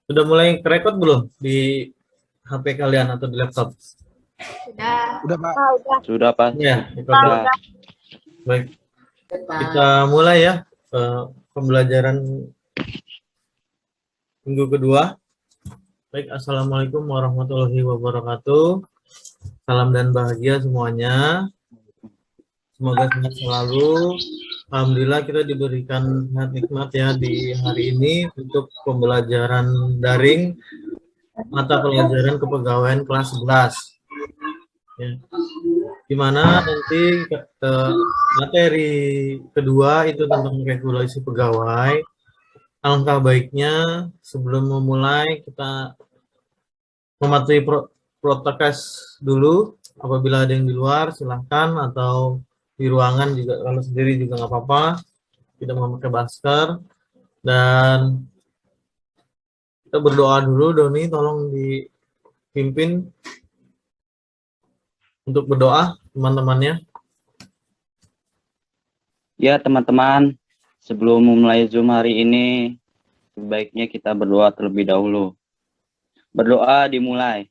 Sudah mulai kerekod belum di HP kalian atau di laptop? Sudah, Pak. Sudah, Pak. Ya, Sudah. baik. Kita mulai ya pembelajaran minggu kedua. Baik, assalamualaikum warahmatullahi wabarakatuh. Salam dan bahagia semuanya. Semoga sehat selalu. Alhamdulillah kita diberikan nikmat ya di hari ini untuk pembelajaran daring mata pelajaran kepegawaian kelas 11. Ya. Dimana nanti materi kedua itu tentang regulasi pegawai. Alangkah baiknya sebelum memulai kita mematuhi protokes dulu. Apabila ada yang di luar silahkan, atau di ruangan juga kalau sendiri juga nggak apa-apa, tidak memakai masker. Dan kita berdoa dulu. Doni tolong dipimpin untuk berdoa teman-temannya. Ya, teman-teman, sebelum memulai Zoom hari ini, sebaiknya kita berdoa terlebih dahulu. Berdoa dimulai.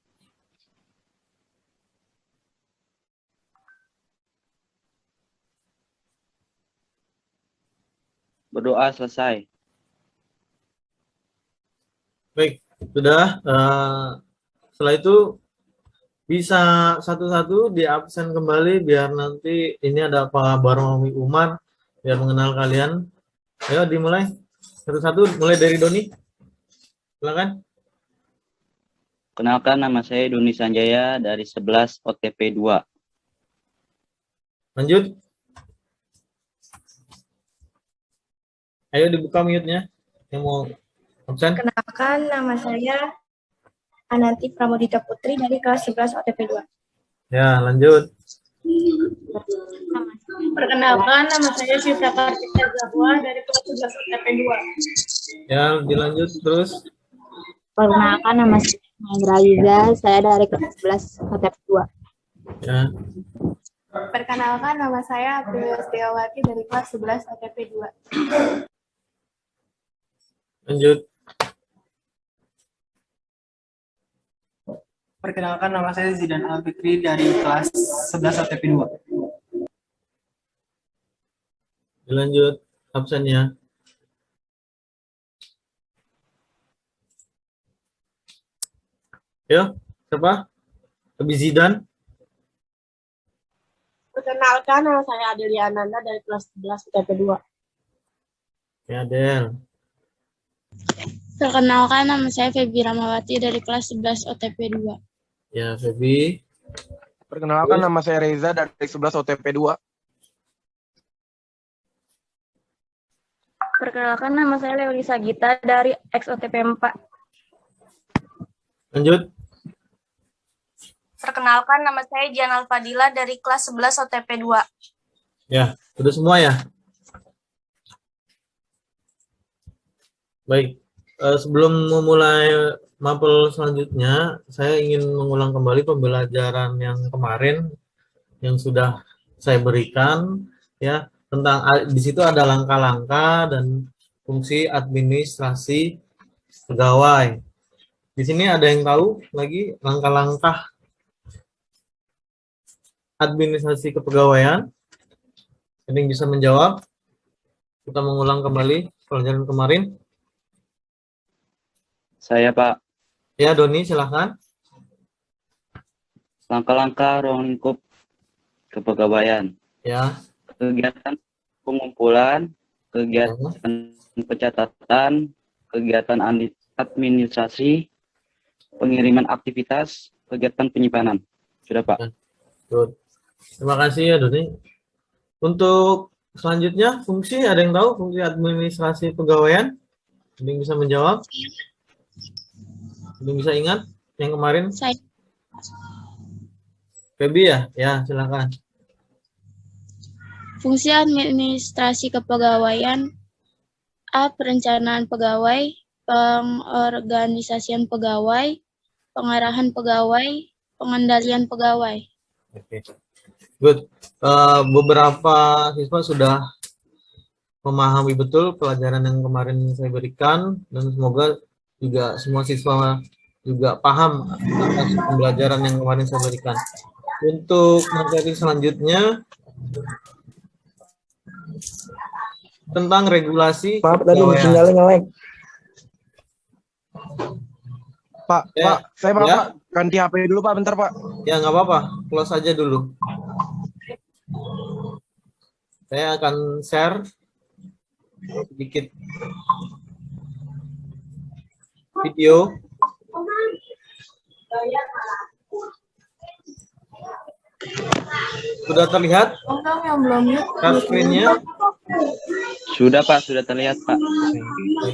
Berdoa selesai. Baik, sudah. Setelah itu bisa satu-satu di absen kembali biar nanti ini ada Pak Barmawi Umar biar mengenal kalian. Ayo dimulai satu-satu, mulai dari Doni. Silakan. Kenalkan, nama saya Doni Sanjaya dari 11 OTP 2. Lanjut. Ayo dibuka mute-nya yang mau absen. Kenalkan, nama saya Ananti Pramudita Putri dari kelas 11 OTP 2. Ya, lanjut. Perkenalkan, nama saya Sita Kartika Zahwa dari kelas 11 OTP 2. Ya, dilanjut terus. Perkenalkan, nama saya Mahendra Liza, saya dari kelas 11 OTP 2. Ya. Perkenalkan, nama saya Aprilia Setiawati dari kelas 11 OTP 2. Lanjut. Perkenalkan, nama saya Zidan Al-Fikri dari kelas 11 OTP 2. Dilanjut absennya. Yo, siapa? Habis Zidan. Perkenalkan, nama saya Adelia Ananda dari kelas 11 OTP 2. Ya, Del. Perkenalkan, nama saya Febi Ramawati dari kelas 11 OTP 2. Ya, Febi. Perkenalkan, nama saya Reza dari 11 OTP 2. Perkenalkan, nama saya Leolisa Gita dari XOTP 4. Lanjut. Perkenalkan, nama saya Janal Fadila dari kelas 11 OTP 2. Ya, sudah semua ya? Baik. Sebelum memulai mapel selanjutnya, saya ingin mengulang kembali pembelajaran yang kemarin yang sudah saya berikan ya, tentang di situ ada langkah-langkah dan fungsi administrasi pegawai. Di sini ada yang tahu lagi langkah-langkah administrasi kepegawaian? Ada yang bisa menjawab? Kita mengulang kembali pelajaran kemarin. Saya, Pak. Ya, Doni, silahkan. Langkah-langkah ruang lingkup kepegawaian. Ya. Kegiatan pengumpulan, kegiatan pencatatan, kegiatan administrasi, pengiriman aktivitas, kegiatan penyimpanan. Sudah, Pak. Good. Terima kasih ya, Doni. Untuk selanjutnya, fungsi, ada yang tahu fungsi administrasi pegawaian? Ada yang bisa menjawab? Ada yang bisa ingat yang kemarin? Saya. Febi ya? Ya, silakan. Fungsi administrasi kepegawaian: A. Perencanaan pegawai, pengorganisasian pegawai, pengarahan pegawai, pengendalian pegawai. Oke. Good. Beberapa siswa sudah memahami betul pelajaran yang kemarin saya berikan, dan semoga juga semua siswa juga paham atas pembelajaran yang kemarin saya berikan. Untuk materi selanjutnya tentang regulasi Maaf tadi kepegawaian. sinyalnya nge-lag. Pak, Ya, Pak, saya maaf ya. Pak, ganti HP dulu Pak, bentar Pak. Ya, nggak apa-apa, close aja dulu. Saya akan share sedikit video. Sudah terlihat Enggak, yang belum mute. share screen-nya? Sudah Pak, sudah terlihat Pak.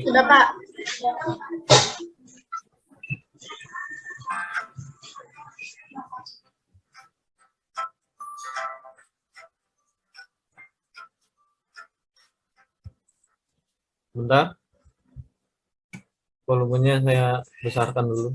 Sudah, Pak. Bentar. Volumenya saya besarkan dulu.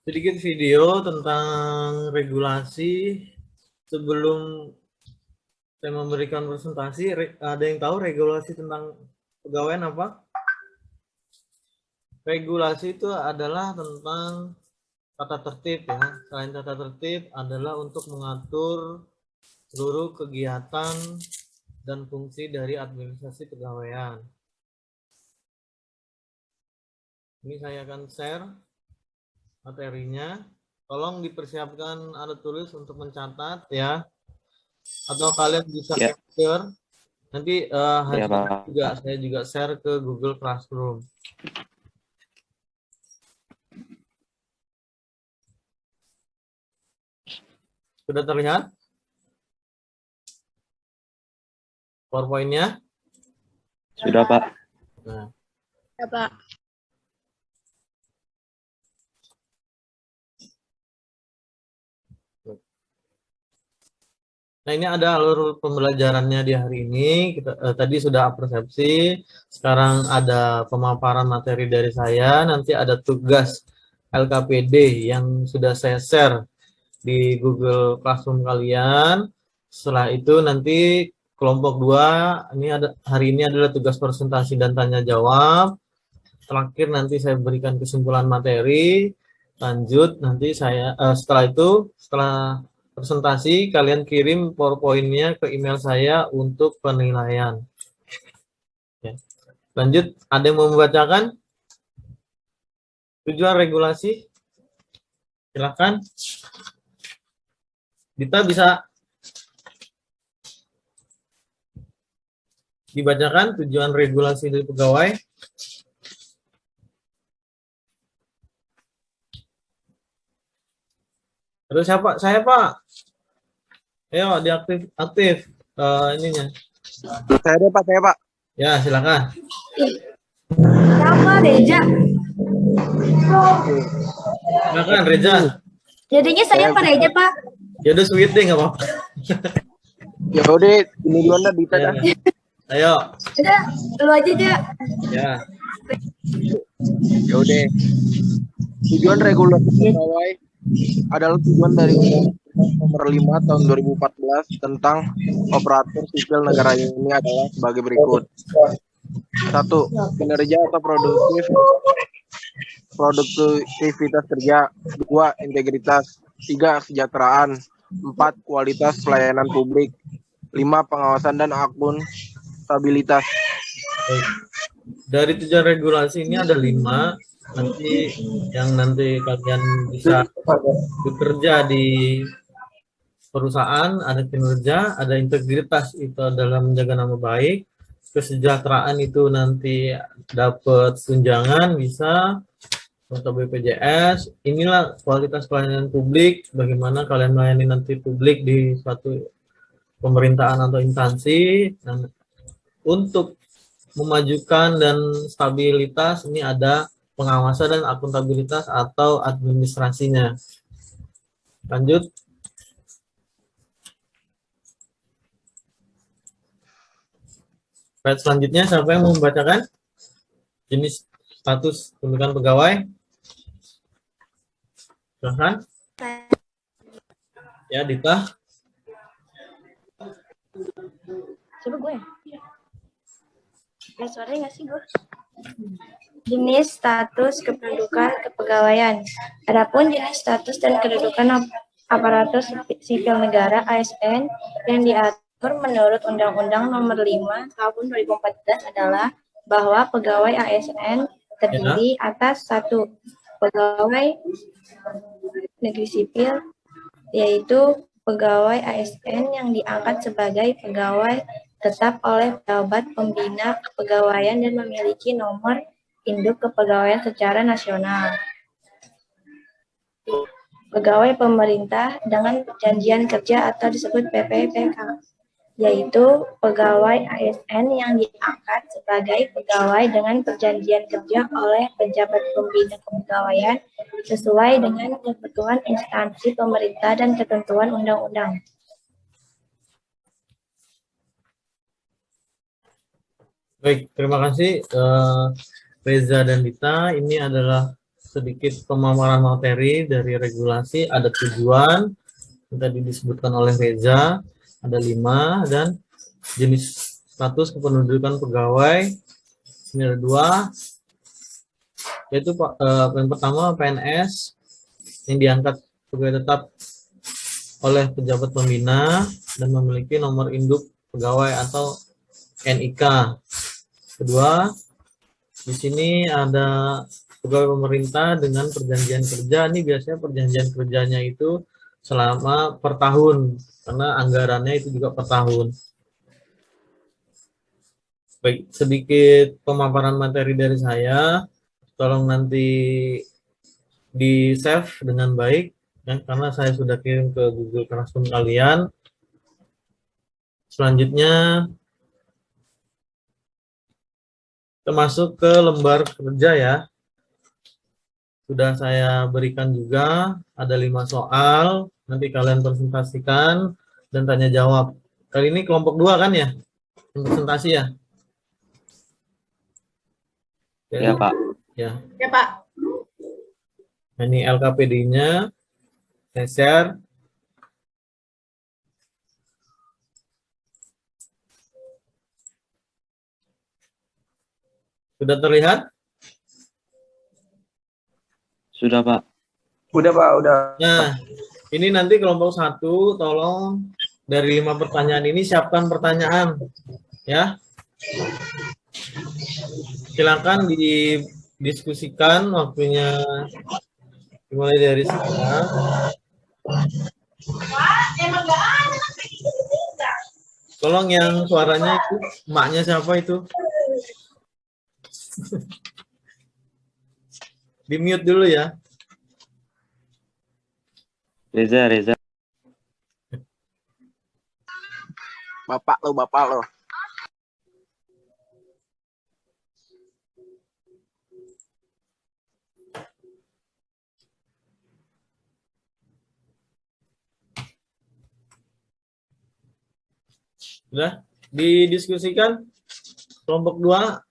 Sedikit video tentang regulasi. Sebelum saya memberikan presentasi, ada yang tahu regulasi tentang pegawaian apa? Regulasi itu adalah tentang tata tertib ya. Selain tata tertib adalah untuk mengatur seluruh kegiatan dan fungsi dari administrasi kepegawaian. Ini saya akan share materinya. Tolong dipersiapkan alat tulis untuk mencatat ya, atau kalian bisa Ya. capture nanti Ya, Pak. saya juga share ke Google Classroom. Sudah terlihat PowerPoint-nya? Sudah Pak. Nah, Ya, Pak. Nah, ini ada alur pembelajarannya di hari ini. Kita tadi sudah persepsi, sekarang ada pemaparan materi dari saya, nanti ada tugas LKPD yang sudah saya share di Google Classroom kalian. Setelah itu nanti kelompok 2, ini ada hari ini adalah tugas presentasi dan tanya jawab. Terakhir nanti saya berikan kesimpulan materi. Lanjut nanti saya setelah itu, setelah presentasi, kalian kirim PowerPoint-nya ke email saya untuk penilaian. Ya. Lanjut, ada yang mau membacakan? Tujuan regulasi? Silakan. Dita bisa dibacakan tujuan regulasi dari pegawai? Terus siapa? Saya Pak. Ayo aktif ininya. Saya deh Pak, saya Pak. Ya silakan. Siapa Reja? Silakan Reza. Jadinya saya Pak Reja, Pak. Ya udah sweet deh nggak apa-apa. Ya udah, ini duluan dah Dita dah. Ayo. Udah, lu aja, Ja. Ya. Ya udah. Tujuan regulasi pegawai adalah tujuan dari Undang-Undang Nomor 5 Tahun 2014 tentang operator sipil negara ini adalah sebagai berikut. 1. Kinerja atau produktivitas kerja. 2. Integritas. 3. Kesejahteraan. 4. Kualitas pelayanan publik. 5. Pengawasan dan akuntabilitas. Baik. Dari tujuan regulasi ini ada 5. Nanti yang nanti kalian bisa bekerja di perusahaan, ada kinerja, ada integritas itu dalam menjaga nama baik, kesejahteraan itu nanti dapat tunjangan bisa untuk BPJS. Inilah kualitas pelayanan publik, bagaimana kalian melayani nanti publik di suatu pemerintahan atau instansi. Dan untuk memajukan dan stabilitas ini ada pengawasan dan akuntabilitas atau administrasinya. Lanjut. Slide selanjutnya, siapa yang mau membacakan? Jenis status pemilikan pegawai. Silahkan. Ya, Dita. Coba gue. Ada suara nggak sih gue? Jenis status kependudukan kepegawaian. Adapun jenis status dan kedudukan aparatur sipil negara ASN yang diatur menurut Undang-Undang Nomor 5 Tahun 2014 adalah bahwa pegawai ASN terdiri atas 1. Pegawai negeri sipil, yaitu pegawai ASN yang diangkat sebagai pegawai tetap oleh pejabat pembina kepegawaian dan memiliki nomor induk kepegawaian secara nasional. Pegawai pemerintah dengan perjanjian kerja atau disebut PPPK, yaitu pegawai ASN yang diangkat sebagai pegawai dengan perjanjian kerja oleh pejabat pembina kepegawaian sesuai dengan kebutuhan instansi pemerintah dan ketentuan undang-undang. Baik, terima kasih Reza dan Dita. Ini adalah sedikit pemaparan materi dari regulasi, ada tujuan yang tadi disebutkan oleh Reza, ada 5, dan jenis status kependudukan pegawai ini ada 2, yaitu yang pertama PNS yang diangkat pegawai tetap oleh pejabat pembina dan memiliki nomor induk pegawai atau NIK. Kedua, di sini ada pegawai pemerintah dengan perjanjian kerja. Ini biasanya perjanjian kerjanya itu selama per tahun, karena anggarannya itu juga per tahun. Baik, sedikit pemaparan materi dari saya. Tolong nanti di save dengan baik, ya, karena saya sudah kirim ke Google Classroom kalian. Selanjutnya, kita masuk ke lembar kerja ya. Sudah saya berikan juga, ada 5 soal, nanti kalian presentasikan dan tanya jawab. Kali ini kelompok 2 kan ya? Presentasi ya? Ya, Pak. Ya. Ya, Pak. Nah, ini LKPD-nya, saya share. Sudah terlihat? Sudah, Pak. Udah Pak, udah. Nah, ini nanti kelompok 1, tolong dari 5 pertanyaan ini siapkan pertanyaan. Ya. Silakan didiskusikan, waktunya dimulai dari sekarang. Tolong yang suaranya itu, emaknya siapa itu? Di mute dulu ya. Reza. Bapak lo. Sudah didiskusikan kelompok 2.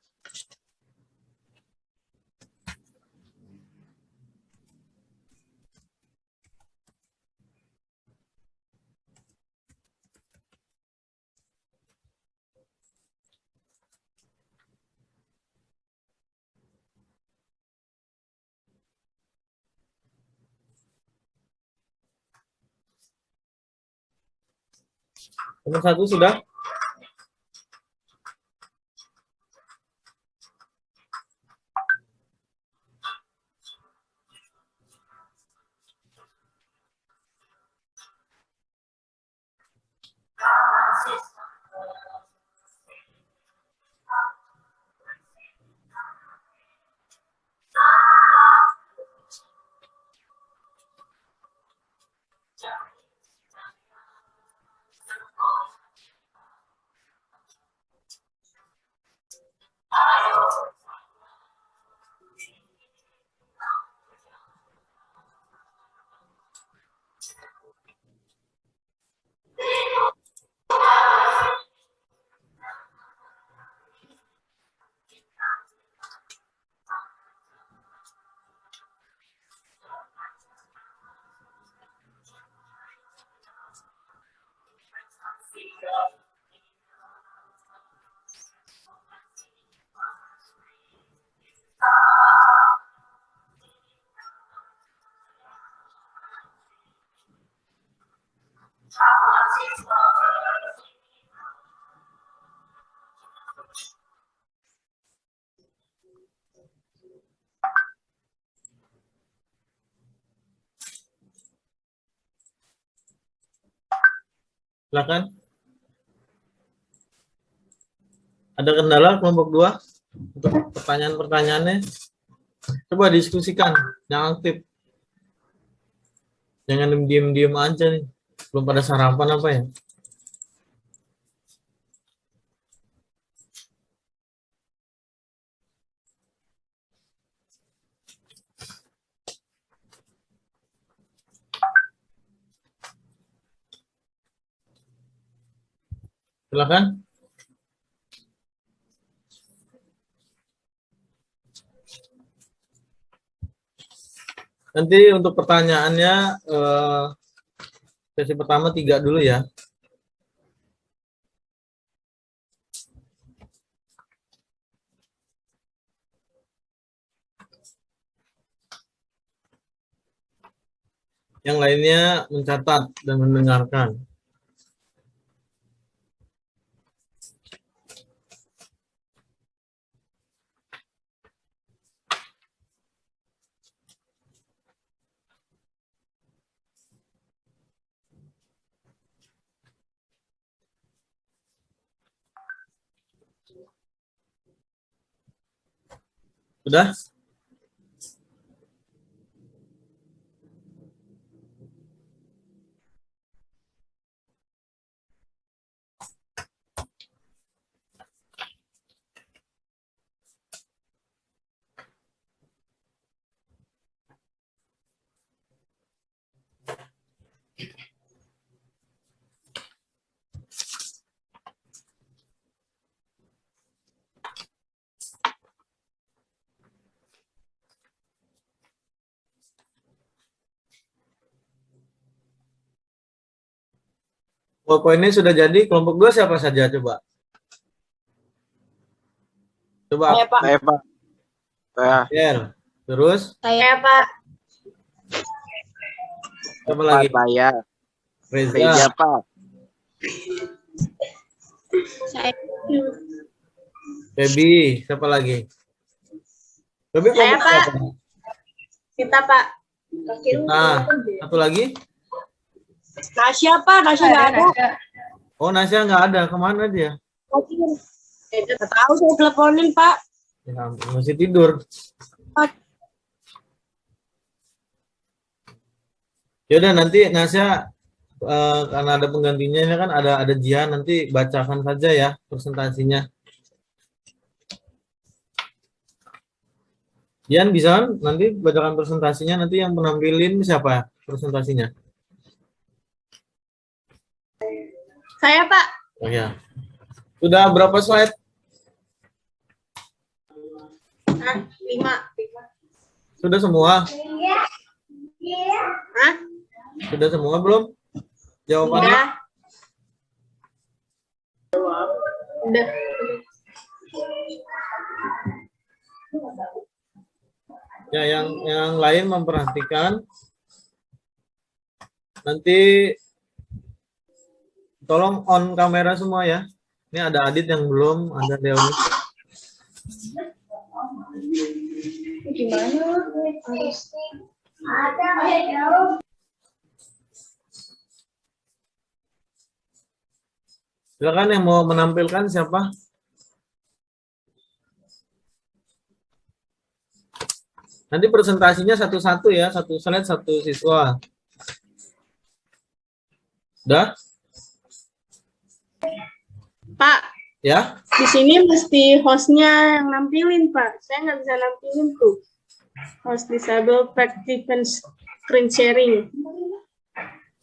Nomor 1 sudah? Silakan. Ada kendala kelompok 2 untuk pertanyaan-pertanyaannya? Coba diskusikan, yang aktif. Jangan diem-diem aja nih. Belum pada sarapan apa ya? Silakan. Nanti untuk pertanyaannya sesi pertama 3 dulu ya. Yang lainnya mencatat dan mendengarkan. Sudah? Poinnya sudah jadi. Kelompok 2 siapa saja coba? Coba. Saya, Pak. Saya. Terus? Saya, Pak. Siapa lagi? Saya. Reza. Pak. Saya. Febi. Siapa lagi? Febi Saya, kelompok Pak. berapa? Kita, Pak. Kita. Satu lagi? Nasya, Pak. Nasya nggak ada. Oh, Nasya nggak ada. Kemana dia? Nggak tahu, saya teleponin, Pak. Ya, masih tidur. Yaudah, nanti Nasya karena ada penggantinya ini kan ada Jihan, nanti bacakan saja ya presentasinya. Jihan bisa kan? Nanti bacakan presentasinya, nanti yang menampilin siapa presentasinya? Saya, Pak. Oh ya. Sudah berapa slide? 5. Sudah semua? Hah? Sudah semua belum? Jawabannya? Udah. Udah. Ya, yang lain memperhatikan. Nanti tolong on kamera semua ya. Ini ada Adit yang belum, ada Deoni. Gimana? Silakan yang mau menampilkan siapa? Nanti presentasinya satu-satu ya, satu slide satu siswa. Udah? Pak, Ya? di sini mesti hostnya yang nampilin, Pak. Saya nggak bisa nampilin tuh. Host disable practice screen sharing.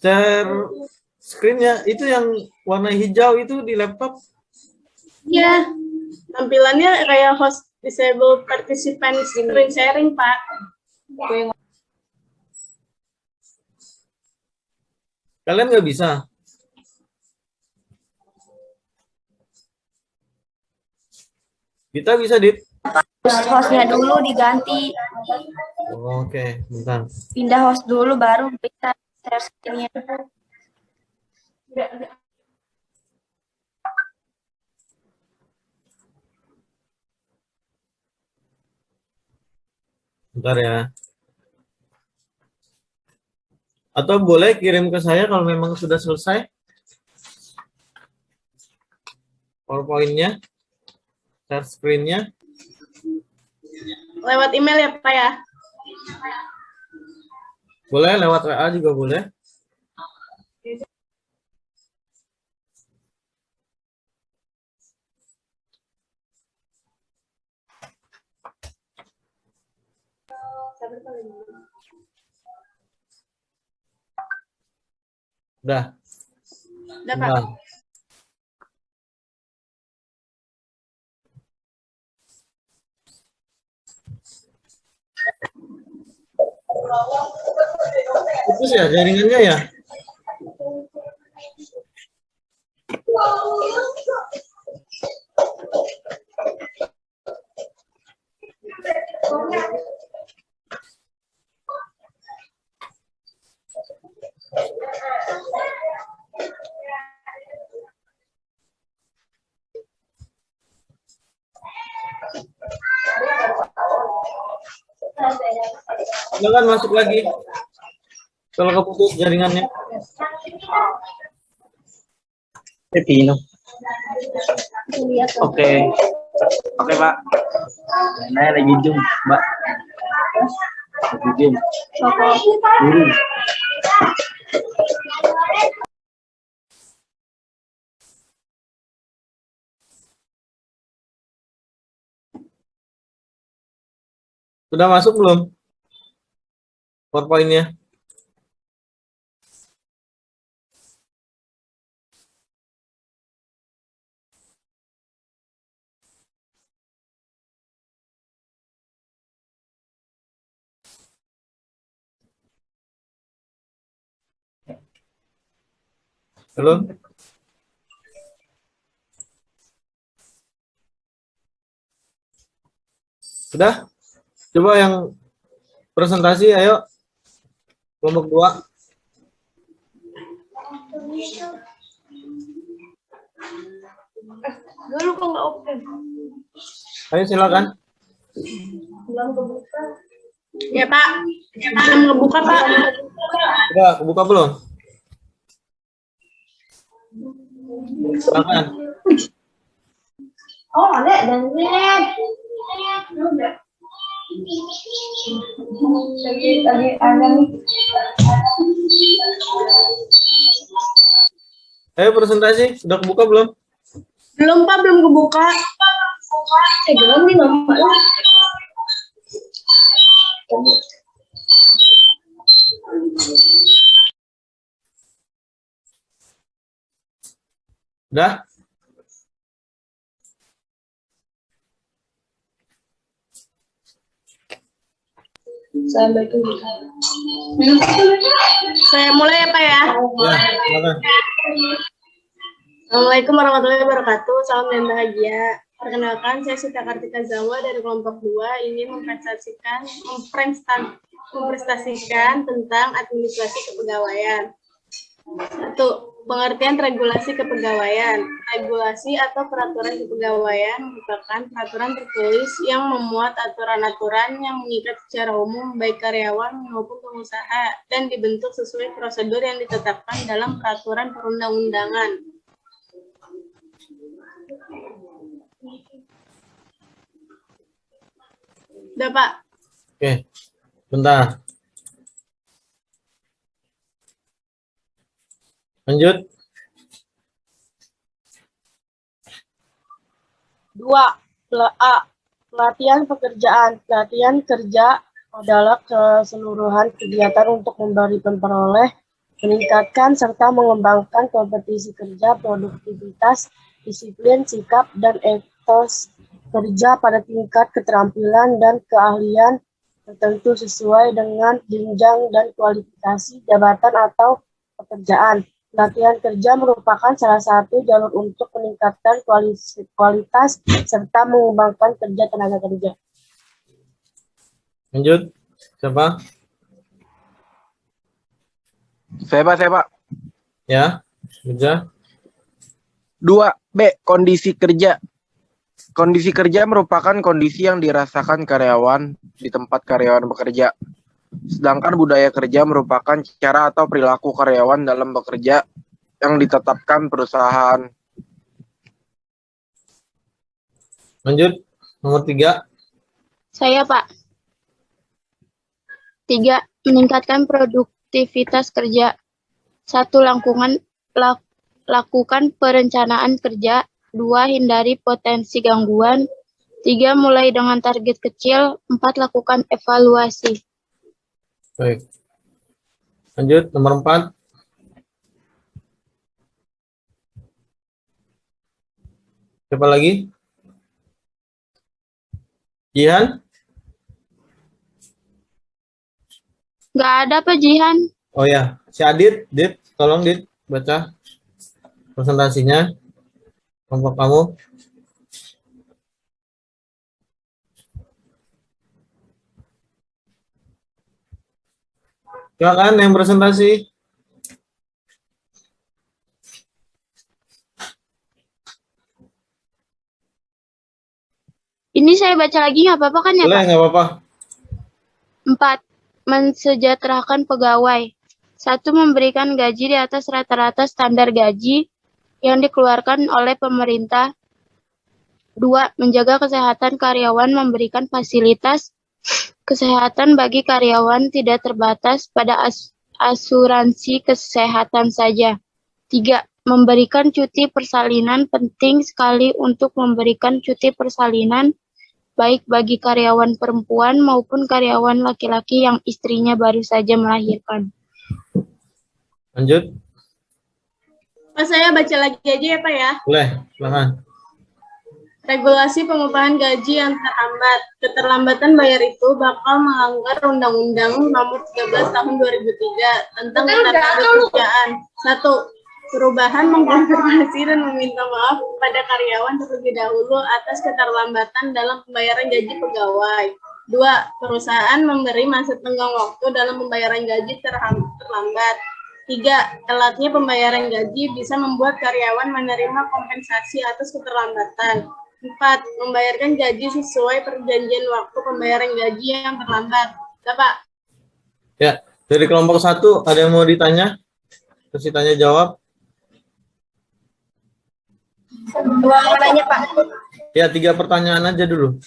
Share screen-nya itu yang warna hijau itu di laptop. Iya, tampilannya kayak host disable participant screen sharing, Pak. Kalian nggak bisa? Kita bisa, Dit? Hostnya dulu diganti, Oke, bentar. pindah host dulu baru bisa share screen-nya. Bentar ya. Atau boleh kirim ke saya kalau memang sudah selesai PowerPoint-nya, share screen-nya. Lewat email ya, Pak ya? Boleh lewat WA juga boleh. Udah. Udah, Pak. Bentar. Putus ya jaringannya ya? Silakan masuk lagi. Kalau keputus jaringannya. Pino. Oke. Oke, Pak. Saya lagi Zoom, Mbak. Lagi Zoom. Guru. Sudah masuk belum? PowerPoint-nya. Belum? Sudah? Coba yang presentasi, ayo. Kelompok 2. Dulu kok nggak open. Ayo silakan. Ya, Pak. Belum ngebuka, Pak. Sudah, kebuka belum? Silakan. Oh, ada dan lagi ada nih. Ayo presentasi, sudah kebuka belum? Belum, Pak. Belum kebuka. Belum nih, Mama. Udah? Saya mulai ya, Pak ya. Ya, silakan. Assalamualaikum warahmatullahi wabarakatuh. Salam dan bahagia. Perkenalkan, saya Sita Kartika Zawa dari kelompok 2 ini mempresentasikan tentang administrasi kepegawaian. 1. Pengertian regulasi kepegawaian. Regulasi atau peraturan kepegawaian merupakan peraturan tertulis yang memuat aturan-aturan yang mengikat secara umum baik karyawan maupun pengusaha dan dibentuk sesuai prosedur yang ditetapkan dalam peraturan perundang-undangan. Udah, Pak. Oke, bentar. Lanjut. 2. A. Pelatihan pekerjaan. Pelatihan kerja adalah keseluruhan kegiatan untuk memberi memperoleh, meningkatkan, serta mengembangkan kompetisi kerja, produktivitas, disiplin, sikap, dan etos kerja pada tingkat keterampilan dan keahlian tertentu sesuai dengan jenjang dan kualifikasi jabatan atau pekerjaan. Pelatihan kerja merupakan salah satu jalur untuk meningkatkan kualitas serta mengembangkan kerja tenaga kerja. Lanjut. Siapa? Saya Pak. Ya, Mirza. 2. B. Kondisi kerja. Kondisi kerja merupakan kondisi yang dirasakan karyawan di tempat karyawan bekerja. Sedangkan budaya kerja merupakan cara atau perilaku karyawan dalam bekerja yang ditetapkan perusahaan. Lanjut. Nomor 3. Saya, Pak. 3. Meningkatkan produktivitas kerja. 1. Lakukan perencanaan kerja. 2. Hindari potensi gangguan. 3. Mulai dengan target kecil. 4. Lakukan evaluasi. Baik. Lanjut. Nomor 4. Siapa lagi? Jihan? Nggak ada, Pak Jihan. Oh ya, si Adit, tolong Dit baca presentasinya kelompok kamu. Silakan yang presentasi. Ini saya baca lagi nggak apa-apa kan ya, Boleh, Pak? nggak apa-apa. 4. Mensejahterakan pegawai. 1. Memberikan gaji di atas rata-rata standar gaji yang dikeluarkan oleh pemerintah. 2. Menjaga kesehatan karyawan, memberikan fasilitas kesehatan bagi karyawan tidak terbatas pada asuransi kesehatan saja. 3. Memberikan cuti persalinan. Penting sekali untuk memberikan cuti persalinan baik bagi karyawan perempuan maupun karyawan laki-laki yang istrinya baru saja melahirkan. Lanjut. Pak, saya baca lagi aja ya, Pak ya. Boleh, silakan. Regulasi pengupahan gaji yang terhambat. Keterlambatan bayar itu bakal melanggar Undang-Undang Nomor 13 Tahun 2003 tentang ketenagakerjaan. 1. Perubahan mengkonfirmasi dan meminta maaf kepada karyawan terlebih dahulu atas keterlambatan dalam pembayaran gaji pegawai. 2. Perusahaan memberi masa tenggang waktu dalam pembayaran gaji terlambat. 3. Telatnya pembayaran gaji bisa membuat karyawan menerima kompensasi atas keterlambatan. 4. Membayarkan gaji sesuai perjanjian waktu pembayaran gaji yang terlambat. Pak. Ya, dari kelompok 1 ada yang mau ditanya? Terus tanya jawab. Mau nanya, Pak. Ya, 3 pertanyaan aja dulu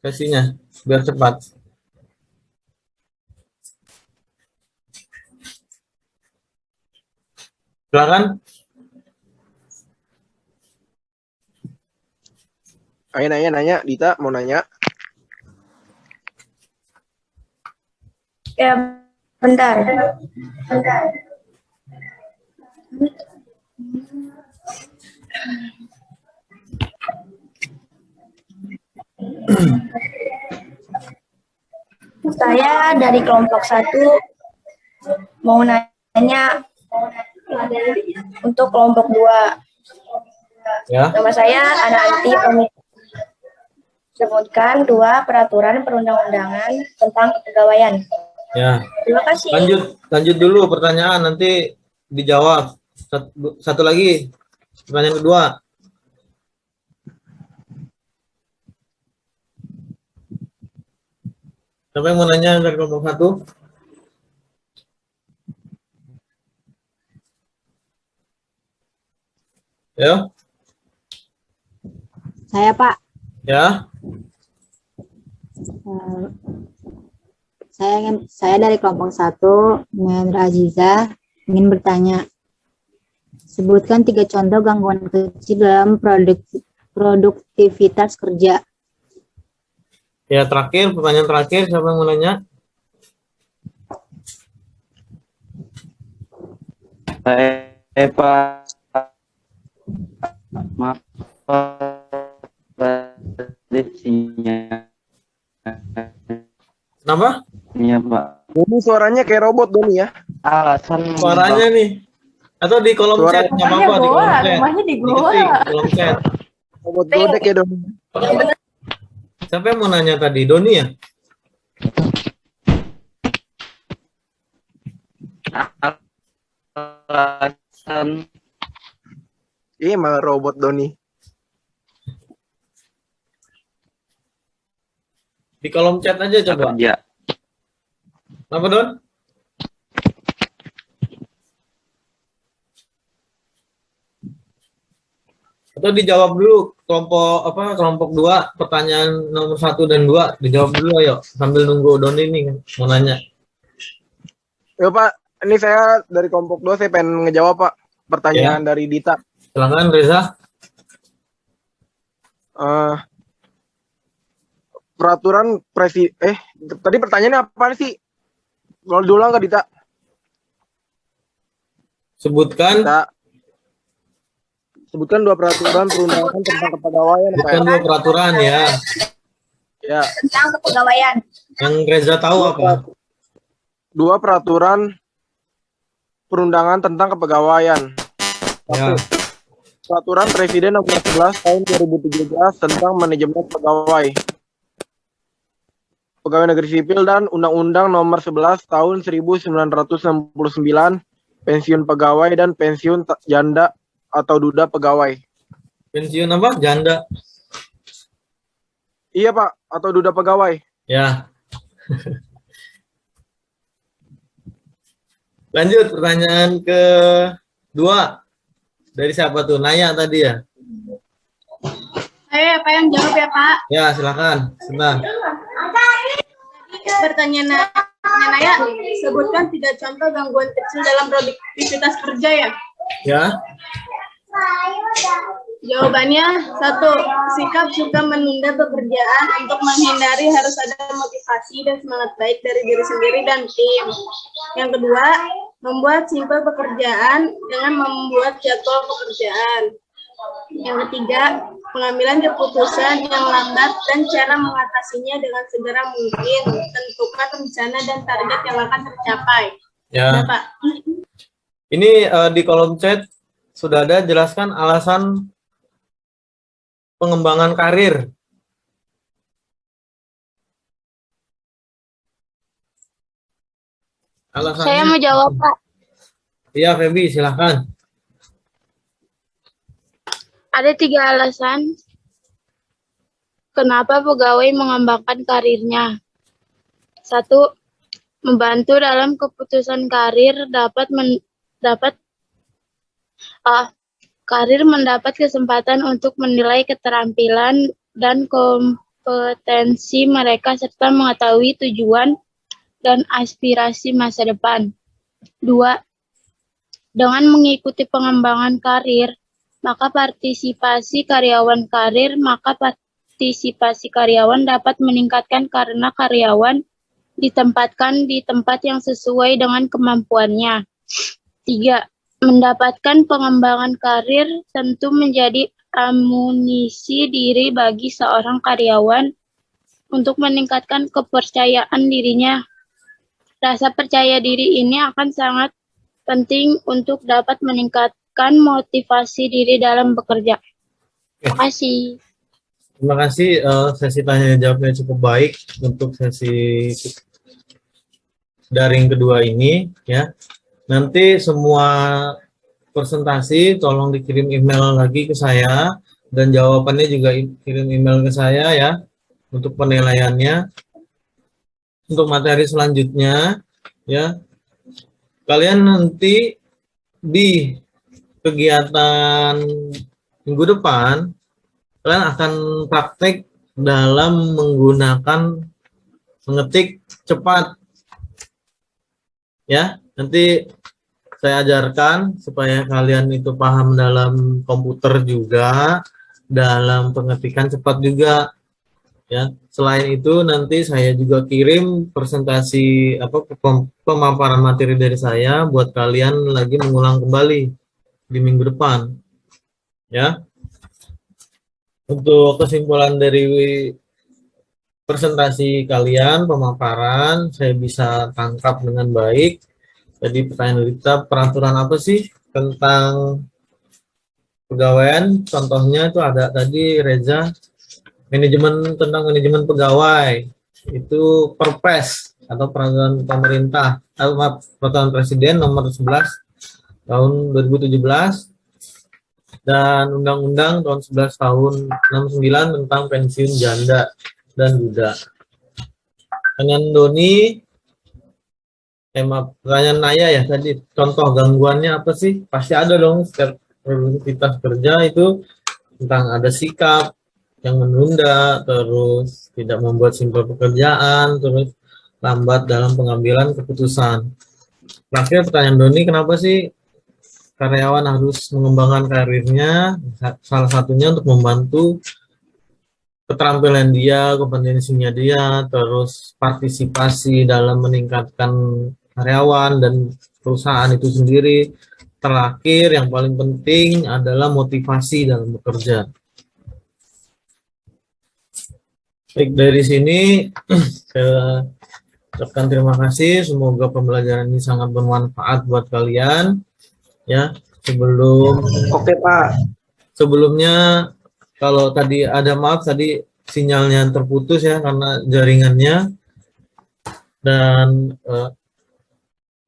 sesinya, biar cepat. Silakan. Ayo nanya, Dita mau nanya. Ya, bentar. Saya dari kelompok 1 mau nanya untuk kelompok 2. Ya. Nama saya Ananti Pamit. Sebutkan 2 peraturan perundang-undangan tentang kepegawaian. Ya. Terima kasih. Lanjut dulu pertanyaan, nanti dijawab. Satu lagi, pertanyaan kedua. Siapa yang mau nanya dari kelompok 1? Ya. Saya, Pak. Ya. Saya dari kelompok 1, Mendra Aziza, ingin bertanya. Sebutkan 3 contoh gangguan kecil dalam produktivitas kerja. Ya, terakhir, pertanyaan terakhir, siapa yang mau nanya? Pak. Maaf. Kenapa? Iya, Pak. Doni suaranya kayak robot Doni ya. Alasan Suaranya nih. Atau di kolom Suara- chat, nggak apa-apa, di kolom chat. Rumahnya di goa. Diketik, kolom chat. Robot godek ya Doni. Siapa yang mau nanya tadi? Doni ya? alasan Iya malah robot Doni. Di kolom chat aja coba. kerja. Apa, Don? Atau dijawab dulu kelompok 2, pertanyaan nomor 1 dan 2 dijawab dulu ayo sambil nunggu Doni nih mau nanya. Ya Pak, ini saya dari kelompok 2, saya pengen ngejawab Pak pertanyaan dari Dita. Silakan Reza. Peraturan tadi pertanyaannya apa sih? Kalau diulang nggak Dita? Sebutkan. Sebutkan 2 peraturan perundangan tentang kepegawaian. Sebutkan 2 peraturan ya. Ya. Tentang kepegawaian. Yang Reza tahu apa? 2 peraturan perundangan tentang kepegawaian. Ya. Peraturan Presiden nomor 11 tahun 2017 tentang manajemen pegawai. Pegawai negeri sipil dan Undang-Undang nomor 11 tahun 1969 pensiun pegawai dan pensiun janda atau duda pegawai. Pensiun apa? Janda. Iya Pak, atau duda pegawai. Ya. Lanjut pertanyaan ke-2. Dari siapa tuh? Naya tadi ya? Saya Pak yang jawab ya Pak. Ya, silakan. Senang. Pertanyaan Naya, sebutkan 3 contoh gangguan kecil dalam produktivitas kerja ya. Ya. Jawabannya 1. Sikap suka menunda pekerjaan untuk menghindari harus ada motivasi dan semangat baik dari diri sendiri dan tim. Yang kedua, membuat simpel pekerjaan dengan membuat jadwal pekerjaan. Yang ketiga, pengambilan keputusan yang lambat dan cara mengatasinya dengan segera mungkin. Tentukan rencana dan target yang akan tercapai. Ya. Pak. Ini di kolom chat sudah ada jelaskan alasan pengembangan karir. Alasannya. Saya mau jawab, Pak. Iya, Feby, silahkan. Ada 3 alasan kenapa pegawai mengembangkan karirnya. 1. Membantu dalam keputusan karir karir mendapat kesempatan untuk menilai keterampilan dan kompetensi mereka serta mengetahui tujuan dan aspirasi masa depan. 2. Dengan mengikuti pengembangan karir, maka partisipasi karyawan dapat meningkatkan karena karyawan ditempatkan di tempat yang sesuai dengan kemampuannya. 3. Mendapatkan pengembangan karir tentu menjadi amunisi diri bagi seorang karyawan untuk meningkatkan kepercayaan dirinya. Rasa percaya diri ini akan sangat penting untuk dapat meningkatkan motivasi diri dalam bekerja. Terima kasih. Terima kasih, sesi tanya jawabnya cukup baik untuk sesi daring kedua ini ya. Nanti semua presentasi tolong dikirim email lagi ke saya dan jawabannya juga kirim email ke saya ya untuk penilaiannya. Untuk materi selanjutnya ya, kalian nanti di kegiatan minggu depan kalian akan praktek dalam menggunakan mengetik cepat. Ya, nanti saya ajarkan supaya kalian itu paham dalam komputer juga, dalam pengetikan cepat juga. Ya, selain itu nanti saya juga kirim presentasi pemaparan materi dari saya buat kalian lagi mengulang kembali di minggu depan. Ya. Untuk kesimpulan dari presentasi kalian, pemaparan, saya bisa tangkap dengan baik. Jadi pertanyaan kita, peraturan apa sih tentang pegawaian? Contohnya itu ada tadi Reza, tentang manajemen pegawai. Itu Perpres atau peraturan pemerintah, peraturan presiden nomor 11 tahun 2017. Dan Undang-Undang tahun 11 tahun 69 tentang pensiun janda dan duda. Pertanyaan Doni, pertanyaan Naya ya tadi, contoh gangguannya apa sih? Pasti ada dong, setiap produktivitas kerja itu tentang ada sikap yang menunda, terus tidak membuat simpel pekerjaan, terus lambat dalam pengambilan keputusan. Terakhir pertanyaan Doni, kenapa sih karyawan harus mengembangkan karirnya? Salah satunya untuk membantu keterampilan dia, kompetensinya dia, terus partisipasi dalam meningkatkan karyawan dan perusahaan itu sendiri. Terakhir, yang paling penting adalah motivasi dalam bekerja. Baik, dari sini saya ucapkan terima kasih. Semoga pembelajaran ini sangat bermanfaat buat kalian. Ya, Oke Pak. Sebelumnya kalau tadi ada maaf tadi sinyalnya terputus ya karena jaringannya, dan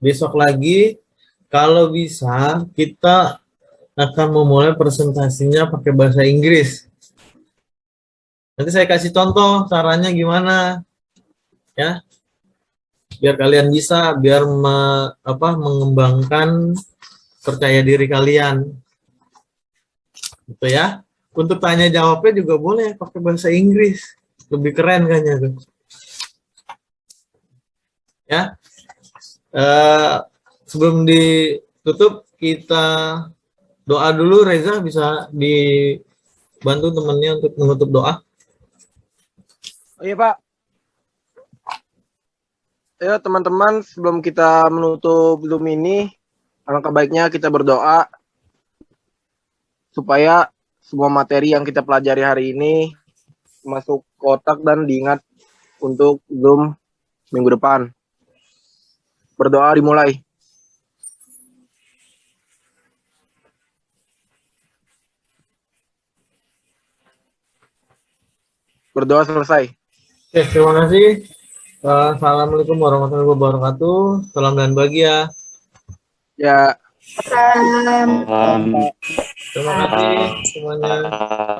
besok lagi kalau bisa kita akan memulai presentasinya pakai bahasa Inggris. Nanti saya kasih contoh caranya gimana ya, biar kalian bisa, biar mengembangkan percaya diri kalian, gitu ya. Untuk tanya jawabnya juga boleh pakai bahasa Inggris, lebih keren kayaknya tuh. Ya, sebelum ditutup kita doa dulu. Reza bisa dibantu temannya untuk menutup doa. Oh iya Pak. Ayo teman-teman, sebelum kita menutup Zoom ini, alangkah baiknya kita berdoa supaya semua materi yang kita pelajari hari ini masuk ke otak dan diingat untuk Zoom minggu depan. Berdoa dimulai. Berdoa selesai. Oke, terima kasih. Assalamualaikum warahmatullahi wabarakatuh. Salam dan bahagia. Ya. Terima kasih semuanya.